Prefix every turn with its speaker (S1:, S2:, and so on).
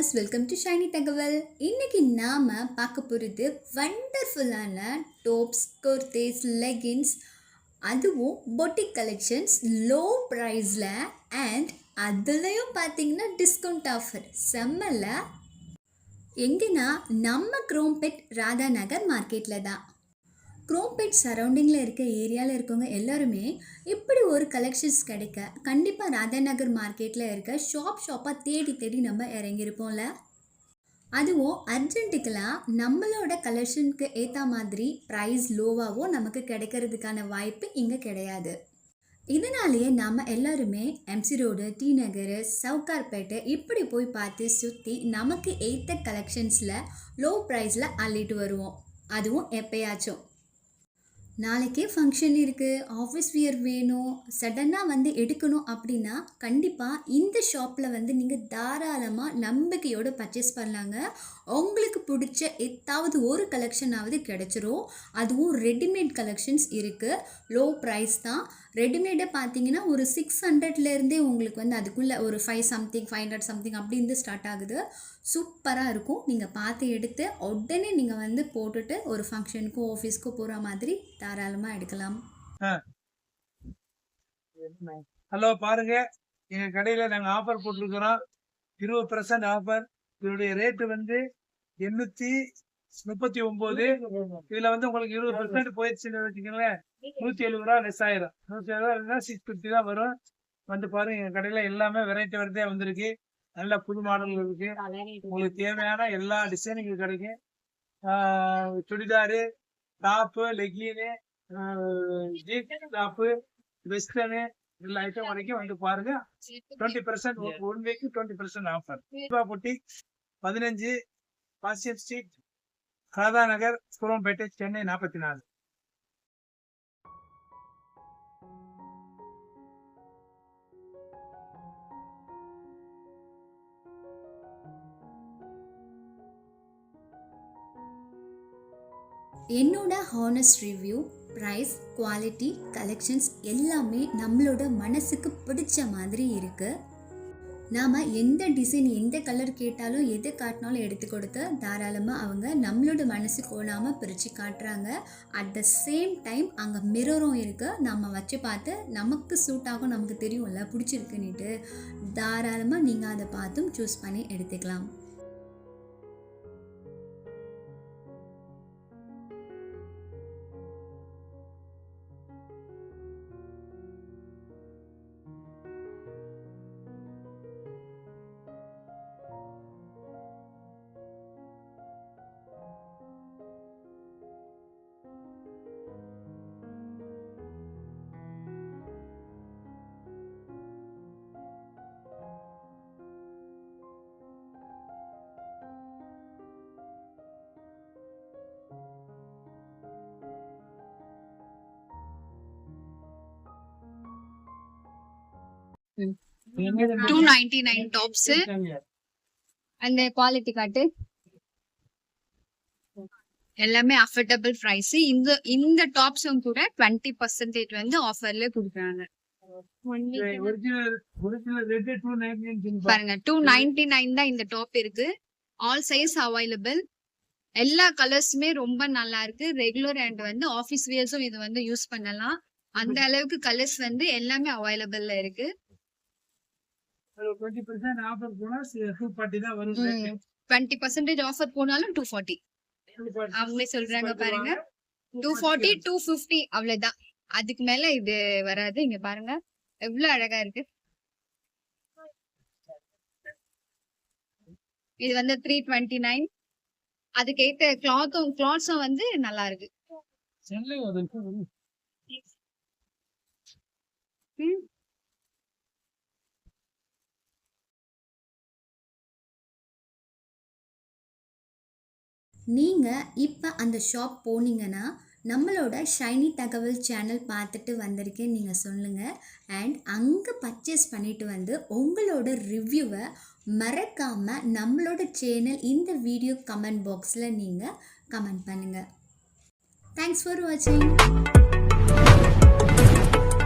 S1: Viewers, welcome to Saini தகவல். இன்னைக்கு நாம பார்க்க போகிறது வண்டர்ஃபுல்லான டாப்ஸ், குர்தீஸ், லெகின்ஸ், அதுவும் பொட்டிக் கலெக்ஷன்ஸ் லோ ப்ரைஸில் அண்ட் அதுலேயும் பார்த்தீங்கன்னா டிஸ்கவுண்ட் ஆஃபர் செம்மல. எங்கன்னா நம்ம குரோம்பேட் ராதா நகர் மார்க்கெட்டில் தான். குரோம்பேட் சரௌண்டிங்கில் இருக்க ஏரியாவில் இருக்கவங்க எல்லாருமே இப்படி ஒரு கலெக்ஷன்ஸ் கிடைக்க கண்டிப்பாக ராதாநகர் மார்க்கெட்டில் இருக்க ஷாப்பாக தேடி நம்ம இறங்கியிருப்போம்ல. அதுவும் அர்ஜென்ட்டுக்கெல்லாம் நம்மளோட கலெக்ஷனுக்கு ஏற்ற மாதிரி ப்ரைஸ் லோவாகவும் நமக்கு கிடைக்கிறதுக்கான வாய்ப்பு இங்கே கிடையாது. இதனாலேயே நாம் எல்லாருமே எம்சி ரோடு, டி நகர், சவுகார்பேட்டை இப்படி போய் பார்த்து சுற்றி நமக்கு ஏற்ற கலெக்ஷன்ஸில் லோ ப்ரைஸில் அள்ளிட்டு வருவோம். அதுவும் எப்பயாச்சும் நாளைக்கே ஃபங்க்ஷன் இருக்குது, ஆஃபீஸ் வியர் வேணும், சடனாக எடுக்கணும் அப்படின்னா கண்டிப்பாக இந்த ஷாப்பில் நீங்கள் தாராளமாக நம்பிக்கையோடு பர்ச்சேஸ் பண்ணலாங்க. உங்களுக்கு பிடிச்ச ஏதாவது ஒரு கலெக்ஷனாவது கிடச்சிரும். அதுவும் ரெடிமேட் கலெக்ஷன்ஸ் இருக்குது. லோ ப்ரைஸ் தான். ரெடிமேடை பார்த்தீங்கன்னா ஒரு 600லேருந்தே உங்களுக்கு அதுக்குள்ளே ஒரு 500 சம்திங் அப்படி ஸ்டார்ட் ஆகுது. சூப்பராக இருக்கும். நீங்கள் பார்த்து எடுத்து உடனே நீங்கள் போட்டுட்டு ஒரு ஃபங்க்ஷனுக்கோ ஆஃபீஸ்க்கோ போகிற மாதிரி தாராளமாக எடுக்கலாம்.
S2: ஹலோ, பாருங்க, எங்கள் கடையில் நாங்கள் ஆஃபர் போட்டிருக்கிறோம். 20% ஆஃபர். இதனுடைய ரேட்டு 839. இதுல உங்களுக்கு 20% போயிடுச்சுன்னு வச்சுக்கோங்களேன், 170 ரூபா லெஸ் ஆயிரும். 170 ரூபா 650 தான் வரும். பாருங்க, எங்க கடையில எல்லாமே வெரைட்டியா வந்திருக்கு. நல்ல புது மாடல்கள் இருக்கு. உங்களுக்கு தேவையான எல்லா டிசைனிங் கிடைக்கும். Churidar, top, leggings, jeans top, western எல்லா ஐட்டம் வரைக்கும் பாருங்க. 20% 1 வீக் 20% ஆஃபர். பொட்டிக் 15 பாசியன் ஸ்ட்ரீட், ராதா நகர், குரோம்பேட்டை, சென்னை 44.
S1: என்னோட honest review, price, quality, collections எல்லாமே நம்மளோட மனசுக்கு பிடிச்ச மாதிரி இருக்குது. நாம் எந்த டிசைன், எந்த கலர் கேட்டாலும், எது காட்டினாலும் எடுத்து கொடுத்து தாராளமாக அவங்க நம்மளோட மனசு கோணாமல் பிரித்து காட்டுறாங்க. அட் த சேம் டைம் அங்கே மிரரும் இருக்குது. நம்ம வச்சு பார்த்து நமக்கு சூட் ஆகும், நமக்கு தெரியும்ல பிடிச்சிருக்குன்னுட்டு. தாராளமாக நீங்கள் அதை பார்த்தும் சூஸ் பண்ணி எடுத்துக்கலாம்.
S3: $299 டாப்ஸ். அந்த குவாலிட்டி காட்டு, எல்லாமே அஃபோர்டபிள் பிரைஸ். இந்த டாப்ஸும் கூட 20% ஆஃபர்ல கொடுக்குறாங்க. பாருங்க, 299 தான் இந்த டாப் இருக்கு. All size available. எல்லா கலர்ஸுமே ரொம்ப நல்லா இருக்கு. ரெகுலர் அண்ட் ஆஃபீஸ் வியர்ஸும் இது யூஸ் பண்ணலாம். அந்த அளவுக்கு கலர்ஸ் எல்லாமே அவைலபிள்ல இருக்கு.
S2: 20% ஆஃபர் போனா 240 தான் வரும்.
S3: 20% ஆஃபர் போனாலும் 240 அவங்களே சொல்றாங்க. பாருங்க, 240 250 அவ்வளவுதான். அதுக்கு மேல இது வராது. இங்க பாருங்க எவ்வளவு அழகா இருக்கு. இது 329. அதுக்கேத்த கிளாத்ஸும் நல்லா இருக்கு.
S1: நீங்கள் இப்போ அந்த ஷாப் போனீங்கன்னா நம்மளோட ஷைனி தகவல் சேனல் பார்த்துட்டு வந்திருக்கேன்னு நீங்கள் சொல்லுங்கள். அண்ட் அங்கே பர்ச்சேஸ் பண்ணிவிட்டு உங்களோட ரிவ்யூவை மறக்காமல் நம்மளோட சேனல் இந்த வீடியோ கமெண்ட் பாக்ஸில் நீங்கள் கமெண்ட் பண்ணுங்கள். தேங்க்ஸ் ஃபார் வாட்சிங்.